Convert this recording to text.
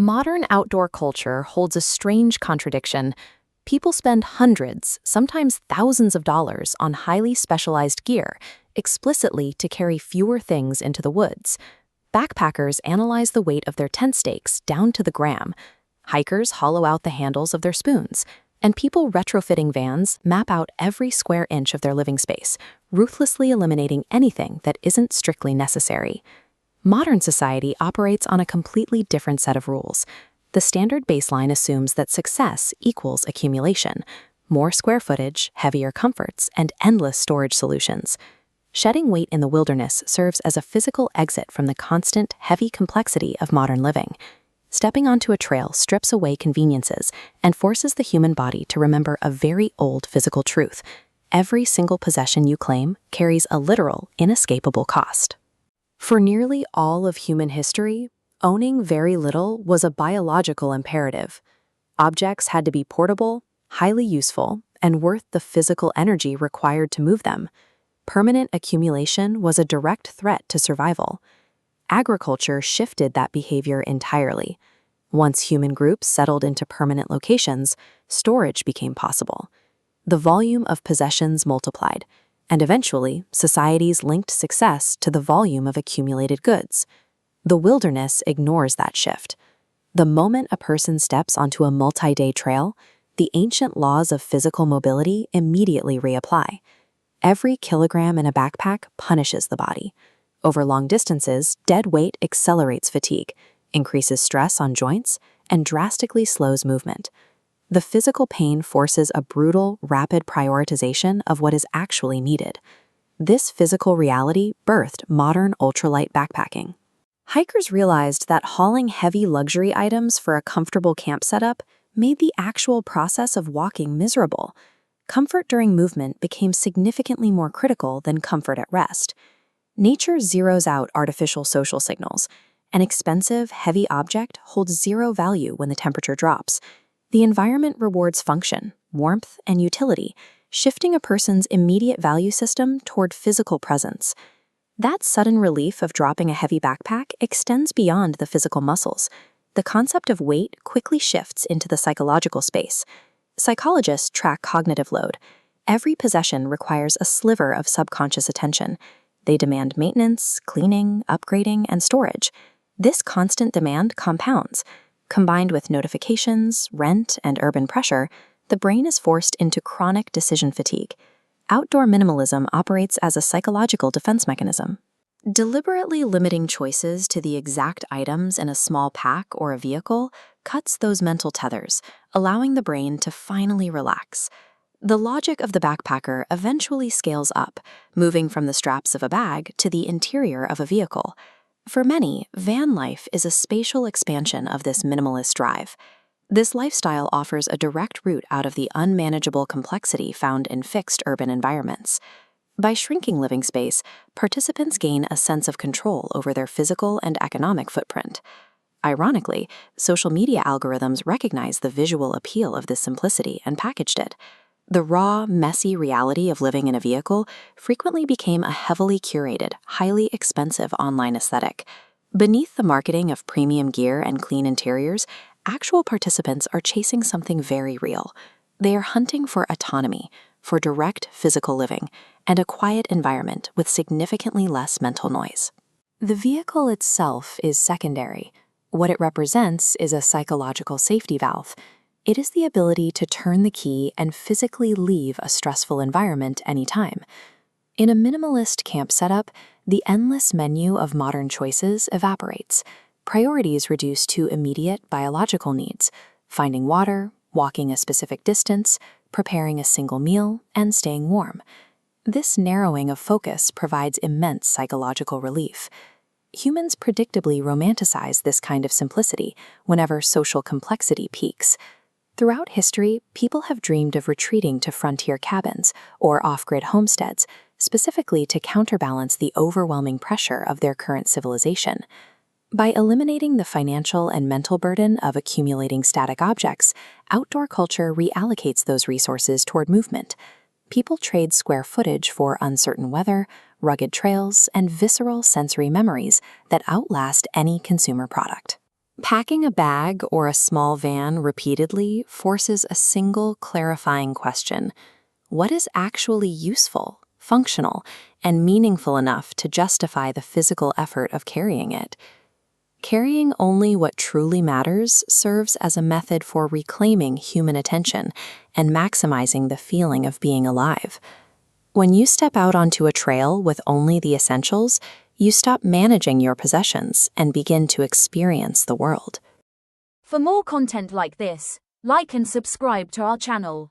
Modern outdoor culture holds a strange contradiction. People spend hundreds, sometimes thousands of dollars on highly specialized gear, explicitly to carry fewer things into the woods. Backpackers analyze the weight of their tent stakes down to the gram. Hikers hollow out the handles of their spoons. And people retrofitting vans map out every square inch of their living space, ruthlessly eliminating anything that isn't strictly necessary. Modern society operates on a completely different set of rules. The standard baseline assumes that success equals accumulation, more square footage, heavier comforts, and endless storage solutions. Shedding weight in the wilderness serves as a physical exit from the constant, heavy complexity of modern living. Stepping onto a trail strips away conveniences and forces the human body to remember a very old physical truth. Every single possession you claim carries a literal, inescapable cost. For nearly all of human history, owning very little was a biological imperative. Objects had to be portable, highly useful, and worth the physical energy required to move them. Permanent accumulation was a direct threat to survival. Agriculture shifted that behavior entirely. Once human groups settled into permanent locations, storage became possible. The volume of possessions multiplied, and eventually, societies linked success to the volume of accumulated goods. The wilderness ignores that shift. The moment a person steps onto a multi-day trail, the ancient laws of physical mobility immediately reapply. Every kilogram in a backpack punishes the body. Over long distances, dead weight accelerates fatigue, increases stress on joints, and drastically slows movement. The physical pain forces a brutal, rapid prioritization of what is actually needed. This physical reality birthed modern ultralight backpacking. Hikers realized that hauling heavy luxury items for a comfortable camp setup made the actual process of walking miserable. Comfort during movement became significantly more critical than comfort at rest. Nature zeroes out artificial social signals. An expensive, heavy object holds zero value when the temperature drops. The environment rewards function, warmth, and utility, shifting a person's immediate value system toward physical presence. That sudden relief of dropping a heavy backpack extends beyond the physical muscles. The concept of weight quickly shifts into the psychological space. Psychologists track cognitive load. Every possession requires a sliver of subconscious attention. They demand maintenance, cleaning, upgrading, and storage. This constant demand compounds. Combined with notifications, rent, and urban pressure, the brain is forced into chronic decision fatigue. Outdoor minimalism operates as a psychological defense mechanism. Deliberately limiting choices to the exact items in a small pack or a vehicle cuts those mental tethers, allowing the brain to finally relax. The logic of the backpacker eventually scales up, moving from the straps of a bag to the interior of a vehicle. For many, van life is a spatial expansion of this minimalist drive. This lifestyle offers a direct route out of the unmanageable complexity found in fixed urban environments. By shrinking living space, participants gain a sense of control over their physical and economic footprint. Ironically, social media algorithms recognize the visual appeal of this simplicity and packaged it. The raw, messy reality of living in a vehicle frequently became a heavily curated, highly expensive online aesthetic. Beneath the marketing of premium gear and clean interiors, actual participants are chasing something very real. They are hunting for autonomy, for direct physical living, and a quiet environment with significantly less mental noise. The vehicle itself is secondary. What it represents is a psychological safety valve. It is the ability to turn the key and physically leave a stressful environment anytime. In a minimalist camp setup, the endless menu of modern choices evaporates. Priorities reduce to immediate biological needs: finding water, walking a specific distance, preparing a single meal, and staying warm. This narrowing of focus provides immense psychological relief. Humans predictably romanticize this kind of simplicity whenever social complexity peaks. Throughout history, people have dreamed of retreating to frontier cabins or off-grid homesteads, specifically to counterbalance the overwhelming pressure of their current civilization. By eliminating the financial and mental burden of accumulating static objects, outdoor culture reallocates those resources toward movement. People trade square footage for uncertain weather, rugged trails, and visceral sensory memories that outlast any consumer product. Packing a bag or a small van repeatedly forces a single clarifying question. What is actually useful, functional, and meaningful enough to justify the physical effort of carrying it? Carrying only what truly matters serves as a method for reclaiming human attention and maximizing the feeling of being alive. When you step out onto a trail with only the essentials, you stop managing your possessions and begin to experience the world. For more content like this, like and subscribe to our channel.